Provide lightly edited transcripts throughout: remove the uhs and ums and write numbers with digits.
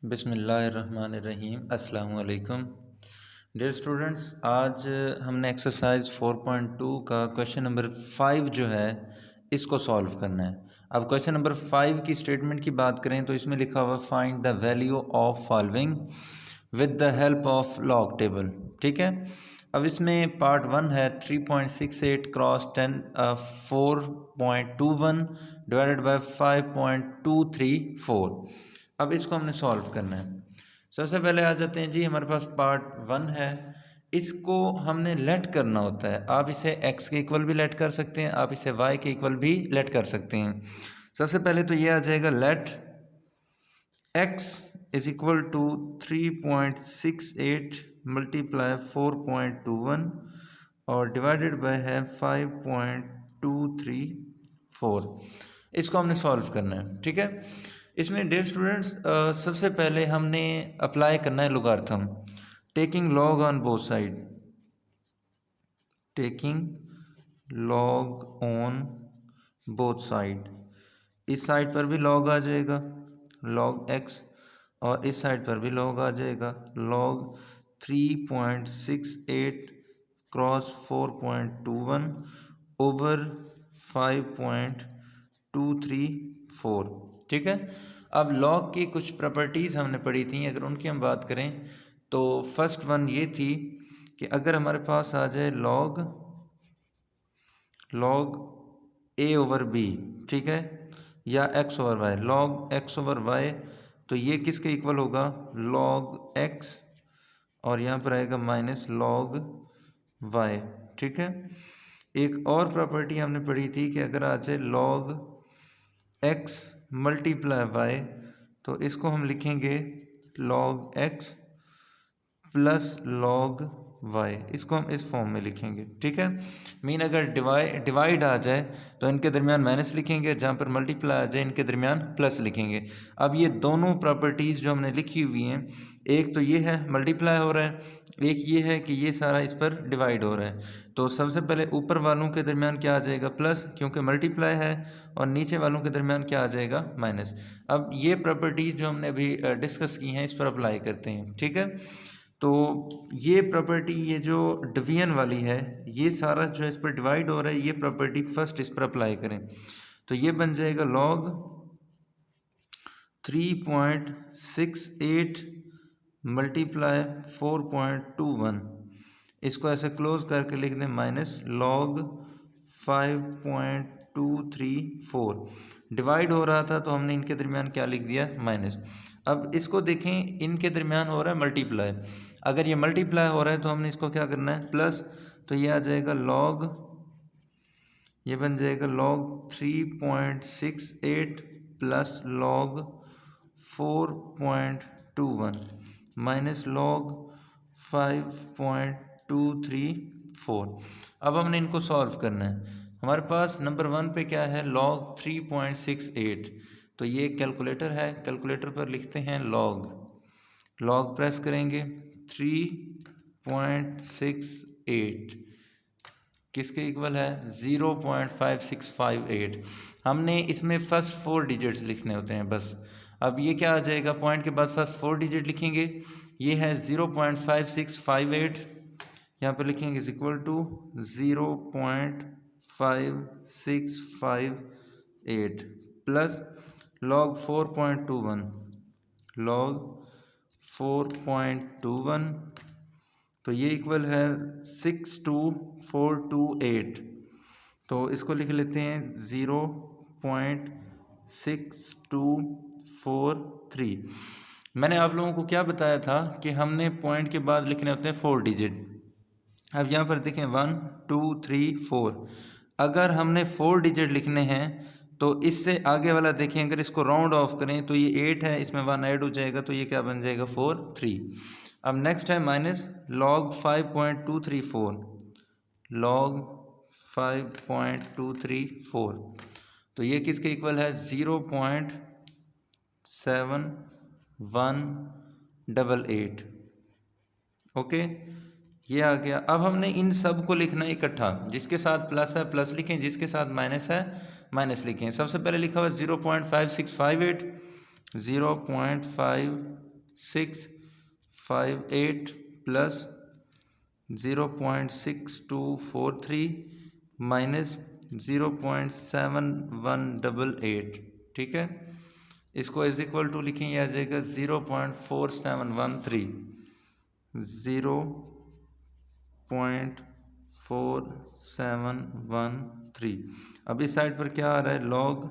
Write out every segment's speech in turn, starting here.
बिस्मिल्लाहिर्रहमानिर्रहीम। अस्सलामु अलैकुम डियर स्टूडेंट्स, आज हमने एक्सरसाइज 4.2 का क्वेश्चन नंबर 5 जो है इसको सॉल्व करना है। अब क्वेश्चन नंबर 5 की स्टेटमेंट की बात करें तो इसमें लिखा हुआ find the value of following with the help of log table. ठीक है, अब इसमें पार्ट 1 है 3.68 क्रॉस 10 4.21 डिवाइडेड बाय 5.234। अब इसको हमने सॉल्व करना है। सबसे पहले आ जाते हैं जी, हमारे पास पार्ट 1 है, इसको हमने लेट करना होता है। आप इसे x के इक्वल भी लेट कर सकते हैं, आप इसे y के इक्वल भी लेट कर सकते हैं। सबसे पहले तो ये आ जाएगा let x is equal to 3.68 multiply 4.21 और डिवाइडेड बाय है 5.234। इसको हमने सॉल्व करना है। ठीक है, इसमें डियर स्टूडेंट्स सबसे पहले हमने अप्लाई करना है logarithm, taking log on both side, taking log on both side. इस साइड पर भी लॉग आ जाएगा लॉग एक्स और इस साइड पर भी लॉग आ जाएगा लॉग 3.68 क्रॉस 4.21 ओवर 5.234। ठीक है, अब लॉग की कुछ प्रॉपर्टीज़ हमने पढ़ी थी, अगर उनकी हम बात करें तो फर्स्ट वन ये थी कि अगर हमारे पास आ जाए लॉग ए ओवर बी, ठीक है, या x over y, log x over y, तो ये किसके इक्वल होगा लॉग एक्स और यहाँ पर आएगा माइनस लॉग वाई। ठीक है, एक और प्रॉपर्टी हमने पढ़ी थी कि अगर आ जाए लॉग एक्स मल्टीप्लाई वाई तो इसको हम लिखेंगे log x plus log y, इसको हम इस फॉर्म में लिखेंगे। ठीक है, मीन अगर डिवाइड आ जाए तो इनके दरमियान माइनस लिखेंगे, जहाँ पर मल्टीप्लाई आ जाए इनके दरमियान प्लस लिखेंगे। अब ये दोनों प्रॉपर्टीज़ जो हमने लिखी हुई हैं, एक तो ये है मल्टीप्लाई हो रहा है, एक ये है कि ये सारा इस पर डिवाइड हो रहा है। तो सबसे पहले ऊपर वालों के दरमियान क्या आ जाएगा प्लस, क्योंकि मल्टीप्लाई है, और नीचे वालों के दरमियान क्या आ जाएगा माइनस। अब ये प्रॉपर्टीज़ जो हमने अभी डिस्कस की हैं इस पर अप्लाई करते हैं। ठीक है, तो ये प्रॉपर्टी, ये जो डिवीजन वाली है, ये सारा जो इस पर डिवाइड हो रहा है, ये प्रॉपर्टी फर्स्ट इस पर अप्लाई करें तो ये बन जाएगा लॉग 3.68 मल्टीप्लाई 4.21, इसको ऐसे क्लोज करके लिख दें माइनस लॉग 5.234। डिवाइड हो रहा था तो हमने इनके दरमियान क्या लिख दिया माइनस। अब इसको देखें, इनके दरमियान हो रहा है मल्टीप्लाई, अगर ये मल्टीप्लाई हो रहा है तो हमने इसको क्या करना है प्लस, तो ये आ जाएगा लॉग, ये बन जाएगा log 3.68 plus log 4.21 minus log 5.234। अब हमने इनको सॉल्व करना है। हमारे पास नंबर 1 पे क्या है लॉग 3.68, तो ये कैलकुलेटर है, कैलकुलेटर पर लिखते हैं लॉग प्रेस करेंगे 3.68 किसके इक्वल है 0.5658। हमने इसमें फर्स्ट 4 डिजिट्स लिखने होते हैं बस। अब ये क्या आ जाएगा, पॉइंट के बाद फर्स्ट 4 डिजिट लिखेंगे, ये है 0.5658, यहाँ पर लिखेंगे is equal to 0.5658 plus log 4.21, log 4.21, तो ये इक्वल है 62428, तो इसको लिख लेते हैं 0.6243। मैंने आप लोगों को क्या बताया था कि हमने पॉइंट के बाद लिखने होते हैं 4 डिजिट। अब यहाँ पर देखें 1 2 3 4, अगर हमने 4 डिजिट लिखने हैं तो इससे आगे वाला देखें, अगर इसको राउंड ऑफ करें तो ये 8 है, इसमें 1 ऐड हो जाएगा तो ये क्या बन जाएगा 4 3। अब नेक्स्ट है माइनस लॉग 5.234, लॉग 5.234, तो ये किसके इक्वल है 0.7188। ओके, ये आ गया। अब हमने इन सब को लिखना है इकट्ठा, जिसके साथ प्लस है प्लस लिखें, जिसके साथ माइनस है माइनस लिखें। सबसे पहले लिखा हुआ 0.5658, 0.5658 0.658 प्लस 0.6243 माइनस 0.7188, ठीक है। इसको इज इक्वल टू लिखेंगे, आ जाएगा 0.4713, 0.4713। अब इस साइड पर क्या आ रहा है, log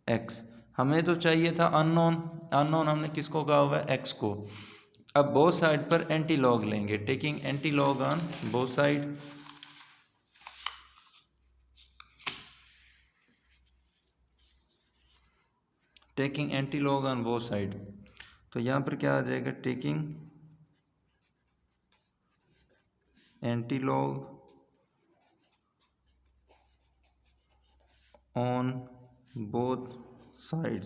x। हमें तो चाहिए था अननोन, अननोन हमने किसको कहा हुआ है, x को। अब बोथ साइड पर एंटी लॉग लेंगे, taking anti log on both side. Taking anti log on both side, तो यहाँ पर क्या आ जाएगा, taking anti log on both side.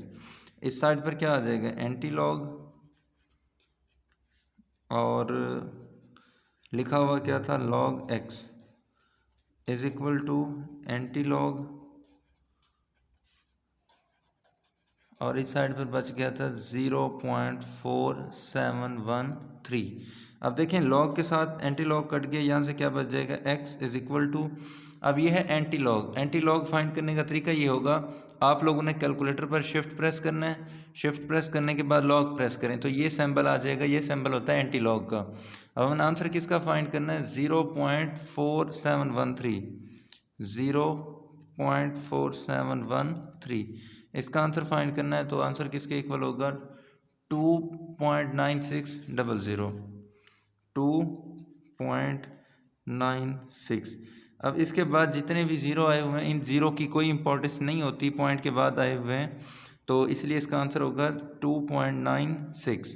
इस साइड पर क्या आ जाएगा, एंटी लॉग, और लिखा हुआ क्या था, log x is equal to antilog, और इस साइड पर बच गया था 0.4713। अब देखें लॉग के साथ एंटी लॉग कट गया, यहाँ से क्या बच जाएगा, x इज इक्वल टू, अब ये है anti log. Anti log find करने का तरीका ये होगा, आप लोगों ने कैलकुलेटर पर शिफ्ट प्रेस करना है, शिफ्ट प्रेस करने के बाद लॉग प्रेस करें तो ये सिंबल आ जाएगा, ये सिंबल होता है एंटी लॉग का। अब हमें आंसर किसका फाइंड करना है, 0.4713, 0.4713, इसका आंसर फाइंड करना है। तो आंसर किसके इक्वल होगा, 2.9600, 2.96। अब इसके बाद जितने भी ज़ीरो आए हुए हैं, इन ज़ीरो की कोई इंपॉर्टेंस नहीं होती, पॉइंट के बाद आए हुए हैं, तो इसलिए इसका आंसर होगा 2.96।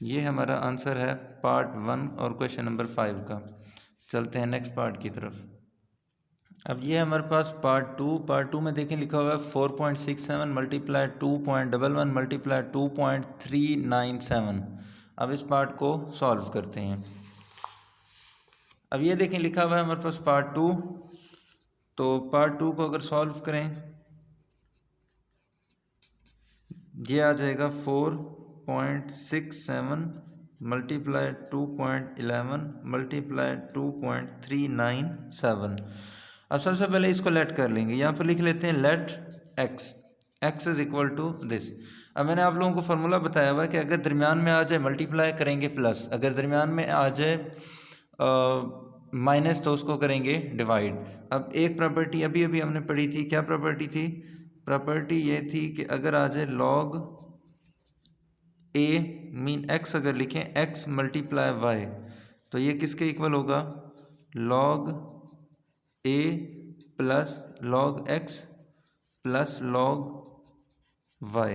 ये हमारा आंसर है पार्ट 1 और क्वेश्चन नंबर 5 का। चलते हैं नेक्स्ट पार्ट की तरफ। अब ये हमारे पास पार्ट 2। पार्ट 2 में देखें लिखा हुआ है 4.67 मल्टीप्लाई 2.11 मल्टीप्लाई 2.397। अब इस पार्ट को सॉल्व करते हैं। अब ये देखें लिखा हुआ है हमारे पास पार्ट 2, तो पार्ट 2 को अगर सॉल्व करें, ये आ जाएगा 4.67 मल्टीप्लाई 2.11 मल्टीप्लाई 2.397। अब सबसे पहले इसको लेट कर लेंगे, यहाँ पर लिख लेते हैं let x is equal to this. अब मैंने आप लोगों को फार्मूला बताया हुआ है कि अगर दरमियान में आ जाए मल्टीप्लाई करेंगे प्लस, अगर दरमियान में आ जाए माइनस तो उसको करेंगे डिवाइड। अब एक प्रॉपर्टी अभी अभी हमने पढ़ी थी, क्या प्रॉपर्टी थी, प्रॉपर्टी ये थी कि अगर आ जाए log a मीन x, अगर लिखें x मल्टीप्लाई y, तो ये किसके इक्वल होगा, log a plus log x plus log y,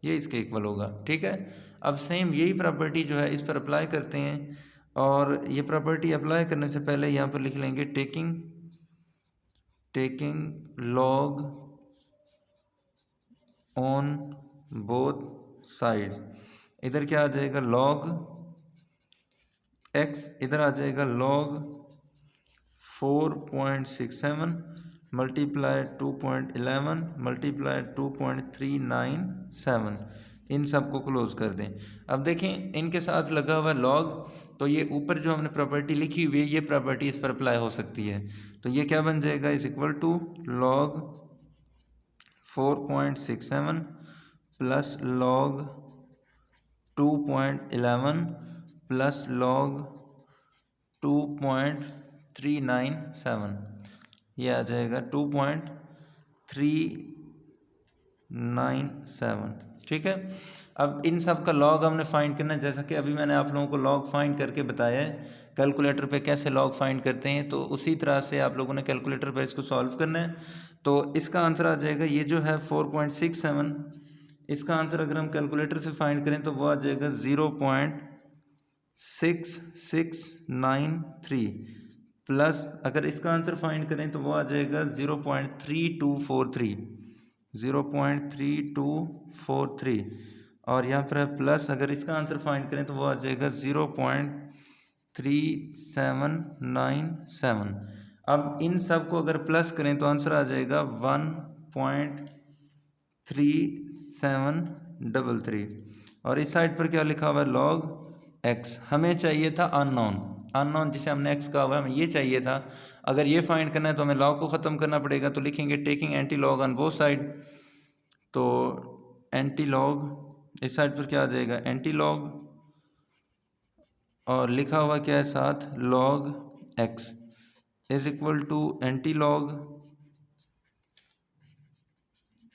ये इसके इक्वल होगा, ठीक है। अब सेम यही प्रॉपर्टी जो है इस पर अप्लाई करते हैं, और ये प्रॉपर्टी अप्लाई करने से पहले यहाँ पर लिख लेंगे taking log on both sides. इधर क्या आ जाएगा, log x, इधर आ जाएगा log 4.67 मल्टीप्लाई 2.11 मल्टीप्लाई 2.397, इन सब को क्लोज कर दें। अब देखें इनके साथ लगा हुआ log, तो ये ऊपर जो हमने प्रॉपर्टी लिखी हुई है ये प्रॉपर्टी इस पर अप्लाई हो सकती है, तो ये क्या बन जाएगा, is equal to log 4.67 plus log 2.11 plus log 2.397, ये आ जाएगा 2.397, ठीक है। अब इन सब का लॉग हमने फाइंड करना है, जैसा कि अभी मैंने आप लोगों को लॉग फाइंड करके बताया है कैलकुलेटर पे कैसे लॉग फाइंड करते हैं, तो उसी तरह से आप लोगों ने कैलकुलेटर पे इसको सॉल्व करना है। तो इसका आंसर आ जाएगा, ये जो है 4.67, इसका आंसर अगर हम कैलकुलेटर से फाइंड करें तो वो आ जाएगा 0.6693, प्लस अगर इसका आंसर फाइंड करें तो वो आ जाएगा 0.3243, और यहाँ पर प्लस अगर इसका आंसर फाइंड करें तो वो आ जाएगा 0.3797। अब इन सब को अगर प्लस करें तो आंसर आ जाएगा 1.3733। और इस साइड पर क्या लिखा हुआ है, log x। हमें चाहिए था अननोन जिसे हमने x कहा हुआ है, हमें ये चाहिए था। अगर ये फाइंड करना है तो हमें log को ख़त्म करना पड़ेगा, तो लिखेंगे taking anti log on both side. तो एंटी लॉग इस साइड पर क्या आ जाएगा, एंटी लॉग, और लिखा हुआ क्या है साथ, log x is equal to antilog,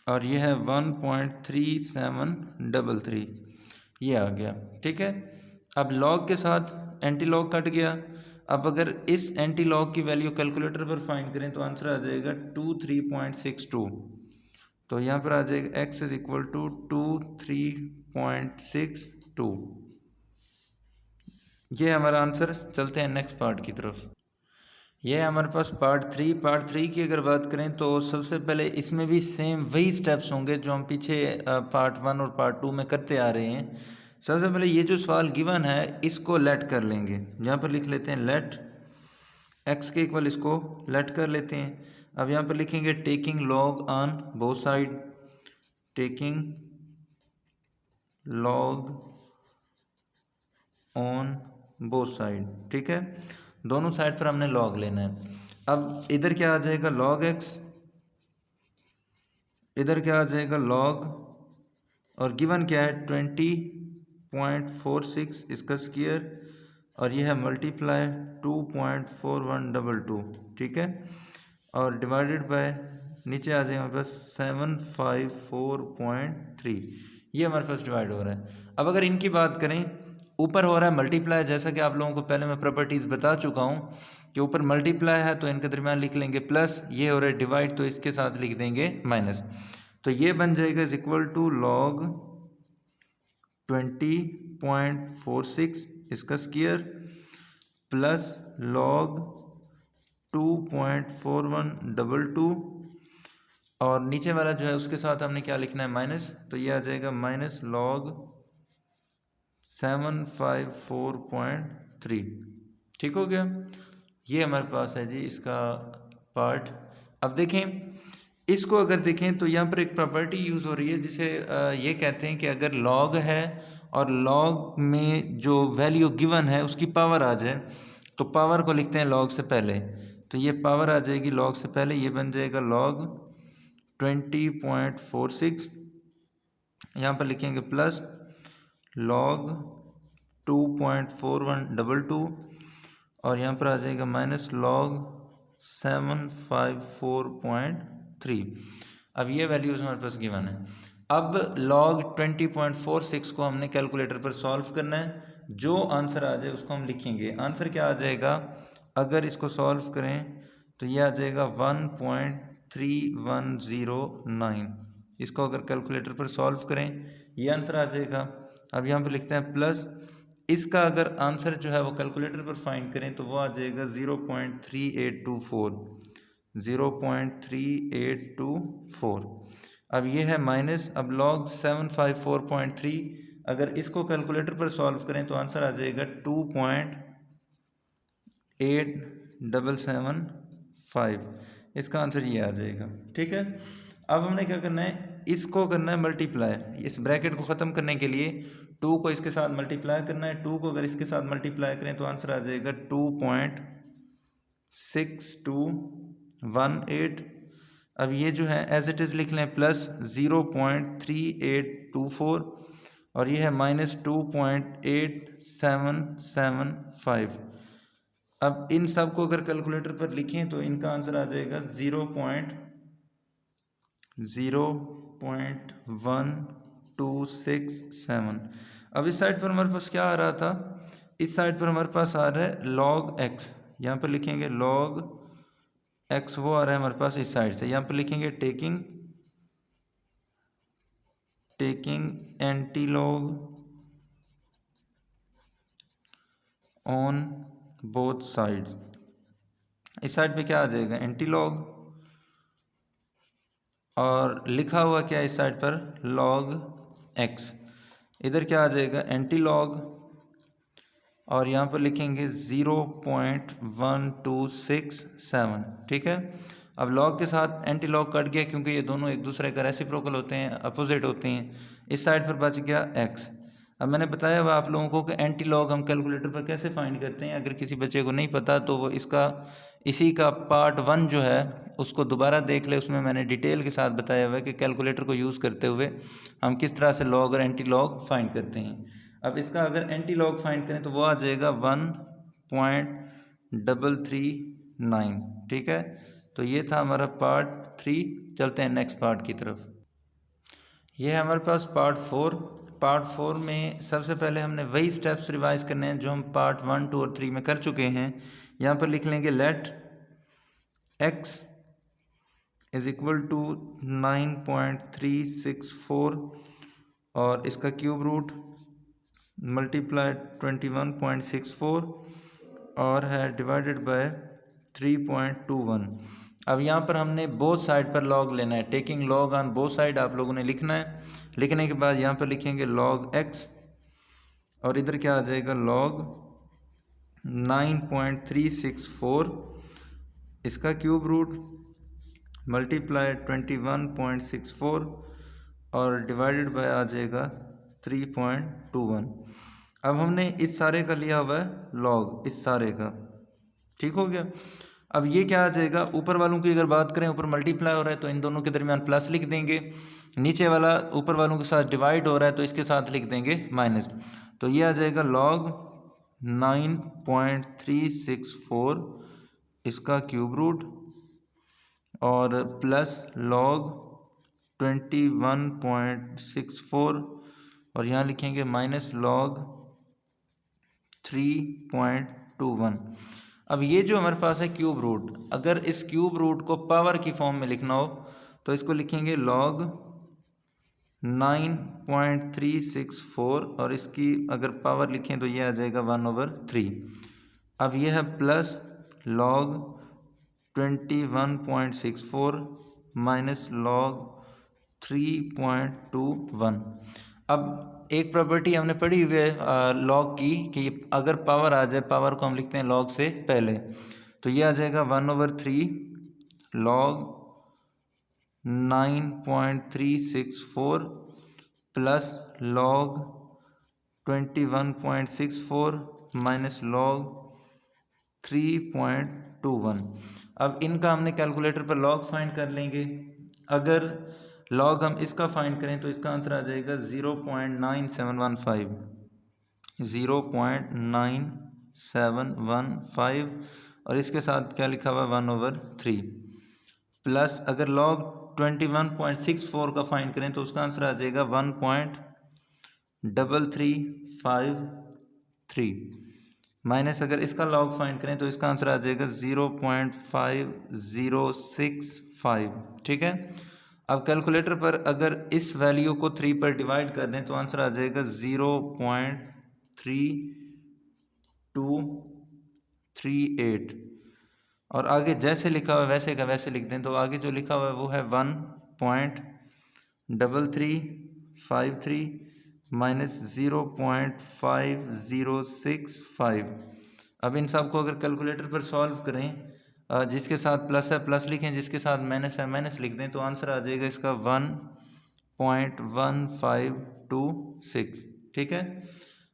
और ये है 1.3733, ये आ गया। ठीक है, अब log के साथ एंटी लॉग कट गया। अब अगर इस एंटी लॉग की वैल्यू कैलकुलेटर पर फाइंड करें तो आंसर आ जाएगा 23.62। तो यहाँ पर आ जाएगा x इज इक्वल टू 23.62, ये हमारा आंसर। चलते हैं नेक्स्ट पार्ट की तरफ। ये है हमारे पास पार्ट 3 की अगर बात करें तो सबसे पहले इसमें भी सेम वही स्टेप्स होंगे जो हम पीछे पार्ट 1 और पार्ट 2 में करते आ रहे हैं। सबसे पहले ये जो सवाल गिवन है इसको लेट कर लेंगे, यहाँ पर लिख लेते हैं लेट x के इक्वल, इसको लेट कर लेते हैं। अब यहाँ पर लिखेंगे taking log on both side, taking log on both side. ठीक है, दोनों साइड पर हमने लॉग लेना है। अब इधर क्या आ जाएगा log x, इधर क्या आ जाएगा log, और गिवन क्या है 20.46 इसका स्क्वायर, और ये है मल्टीप्लाई 2.4122। ठीक है, और डिवाइडेड बाय नीचे आ जाएगा हमारे पास 754.3, ये हमारे पास डिवाइड हो रहा है। अब अगर इनकी बात करें, ऊपर हो रहा है मल्टीप्लाई, जैसा कि आप लोगों को पहले मैं प्रॉपर्टीज़ बता चुका हूँ कि ऊपर मल्टीप्लाई है तो इनके दरमियान लिख लेंगे प्लस, ये हो रहा है डिवाइड तो इसके साथ लिख देंगे माइनस। तो ये बन जाएगा इज इक्वल टू log 20.46 इसका स्क्वायर प्लस log 2.4122, और नीचे वाला जो है उसके साथ हमने क्या लिखना है, माइनस। तो ये आ जाएगा माइनस log 754.3। ठीक हो गया, ये हमारे पास है जी इसका पार्ट। अब देखें इसको, अगर देखें तो यहाँ पर एक प्रॉपर्टी यूज़ हो रही है जिसे ये कहते हैं कि अगर log है और log में जो वैल्यू गिवन है उसकी पावर आ जाए तो पावर को लिखते हैं log से पहले। तो ये पावर आ जाएगी log से पहले, ये बन जाएगा log 20.46, यहाँ पर लिखेंगे प्लस log 2.4122, और यहाँ पर आ जाएगा माइनस log 754.3। अब ये वैल्यूज़ हमारे पास गिवन है। अब log 20.46 को हमने कैलकुलेटर पर सॉल्व करना है, जो आंसर आ जाए उसको हम लिखेंगे। आंसर क्या आ जाएगा, अगर इसको सॉल्व करें तो ये आ जाएगा 1.3109। इसको अगर कैलकुलेटर पर सॉल्व करें ये आंसर आ जाएगा। अब यहाँ पर लिखते हैं प्लस, इसका अगर आंसर जो है वो कैलकुलेटर पर फाइंड करें तो वो आ जाएगा 0.3824, 0.3824। अब ये है माइनस, अब log 754.3 अगर इसको कैलकुलेटर पर सॉल्व करें तो आंसर आ जाएगा 2.8775, इसका आंसर ये आ जाएगा। ठीक है, अब हमने क्या करना है, इसको करना है मल्टीप्लाई, इस ब्रैकेट को ख़त्म करने के लिए 2 को इसके साथ मल्टीप्लाई करना है। 2 को अगर इसके साथ मल्टीप्लाई करें तो आंसर आ जाएगा 2.6218। अब ये जो है एज इट इज़ लिख लें प्लस 0.3824, और ये है माइनस 2.8775। अब इन सब को अगर कैलकुलेटर पर लिखें तो इनका आंसर आ जाएगा 0.1267। अब इस साइड पर हमारे पास क्या आ रहा था, इस साइड पर हमारे पास आ रहा है log x, यहाँ पर लिखेंगे log x, वो आ रहा है हमारे पास इस साइड से। यहाँ पर लिखेंगे taking anti log on both sides. इस साइड पे क्या आ जाएगा, एंटी लॉग, और लिखा हुआ क्या है इस साइड पर, log x। इधर क्या आ जाएगा, एंटी लॉग, और यहाँ पर लिखेंगे 0.1267। ठीक है, अब log के साथ एंटी लॉग कट गया क्योंकि ये दोनों एक दूसरे का रेसिप्रोकल होते हैं, अपोजिट होते हैं। इस साइड पर बच गया x। अब मैंने बताया हुआ आप लोगों को कि एंटी लॉग हम कैलकुलेटर पर कैसे फाइंड करते हैं। अगर किसी बच्चे को नहीं पता तो वो इसी का पार्ट 1 जो है उसको दोबारा देख ले, उसमें मैंने डिटेल के साथ बताया हुआ है कि कैलकुलेटर को यूज़ करते हुए हम किस तरह से लॉग और एंटी लॉग फाइंड करते हैं। अब इसका अगर एंटी लॉग फाइंड करें तो वो आ जाएगा 1.339। ठीक है, तो ये था हमारा पार्ट 3। चलते हैं नेक्स्ट पार्ट की तरफ। ये है हमारे पास पार्ट 4। पार्ट 4 में सबसे पहले हमने वही स्टेप्स रिवाइज करने हैं जो हम पार्ट 1, 2 और 3 में कर चुके हैं। यहाँ पर लिख लेंगे let x is equal to 9.364 और इसका क्यूब रूट मल्टीप्लाई 21.64 और है डिवाइडेड बाय 3.21। अब यहाँ पर हमने बोथ साइड पर लॉग लेना है, taking log on both side आप लोगों ने लिखना है। लिखने के बाद यहाँ पर लिखेंगे लॉग x और इधर क्या आ जाएगा लॉग 9.364 इसका क्यूब रूट मल्टीप्लाई 21.64 और डिवाइडेड बाय आ जाएगा 3.21। अब हमने इस सारे का लिया हुआ है लॉग, इस सारे का, ठीक हो गया। अब ये क्या आ जाएगा, ऊपर वालों की अगर बात करें ऊपर मल्टीप्लाई हो रहा है तो इन दोनों के दरमियान प्लस लिख देंगे, नीचे वाला ऊपर वालों के साथ डिवाइड हो रहा है तो इसके साथ लिख देंगे माइनस। तो ये आ जाएगा लॉग 9.364 इसका क्यूब रूट और प्लस लॉग 21.64 और यहाँ लिखेंगे माइनस लॉग 3.21। अब ये जो हमारे पास है क्यूब रूट, अगर इस क्यूब रूट को पावर की फॉर्म में लिखना हो तो इसको लिखेंगे लॉग 9.364 और इसकी अगर पावर लिखें तो ये आ जाएगा 1/3। अब ये है प्लस लॉग 21.64 माइनस लॉग 3.21। अब एक प्रॉपर्टी हमने पढ़ी हुई है लॉग की कि अगर पावर आ जाए, पावर को हम लिखते हैं लॉग से पहले, तो ये आ जाएगा 1/3 log 9.364 plus log 21.64 minus log 3.21। अब इनका हमने कैलकुलेटर पर लॉग फाइंड कर लेंगे। अगर लॉग हम इसका फाइंड करें तो इसका आंसर आ जाएगा 0.9715, 0.9715 और इसके साथ क्या लिखा हुआ है 1/3 प्लस अगर लॉग 21.64 का फाइंड करें तो उसका आंसर आ जाएगा 1.3353 माइनस अगर इसका लॉग फाइंड करें तो इसका आंसर आ जाएगा 0.5065। ठीक है, अब कैलकुलेटर पर अगर इस वैल्यू को 3 पर डिवाइड कर दें तो आंसर आ जाएगा 0.3238 और आगे जैसे लिखा हुआ है वैसे का वैसे लिख दें तो आगे जो लिखा हुआ है वो है 1.3353 माइनस 0.5065। अब इन सब को अगर कैलकुलेटर पर सॉल्व करें, जिसके साथ प्लस है प्लस लिखें, जिसके साथ माइनस है माइनस लिख दें तो आंसर आ जाएगा इसका 1.1526। ठीक है,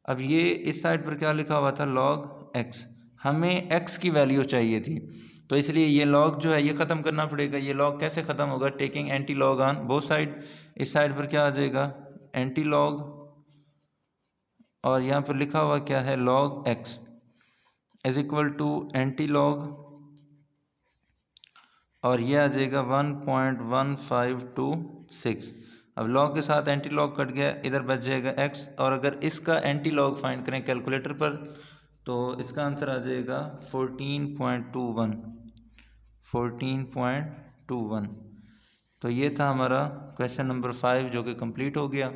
अब ये इस साइड पर क्या लिखा हुआ था लॉग एक्स, हमें एक्स की वैल्यू चाहिए थी तो इसलिए ये लॉग जो है ये ख़त्म करना पड़ेगा। ये लॉग कैसे ख़त्म होगा, taking anti log on both side. इस साइड पर क्या आ जाएगा एंटी लॉग और यहाँ पर लिखा हुआ क्या है log x is equal to antilog और ये आ जाएगा 1.1526। अब लॉग के साथ एंटी लॉग कट गया, इधर बच जाएगा एक्स और अगर इसका एंटी लॉग फाइंड करें कैलकुलेटर पर तो इसका आंसर आ जाएगा 14.21। तो ये था हमारा क्वेश्चन नंबर 5 जो कि कंप्लीट हो गया।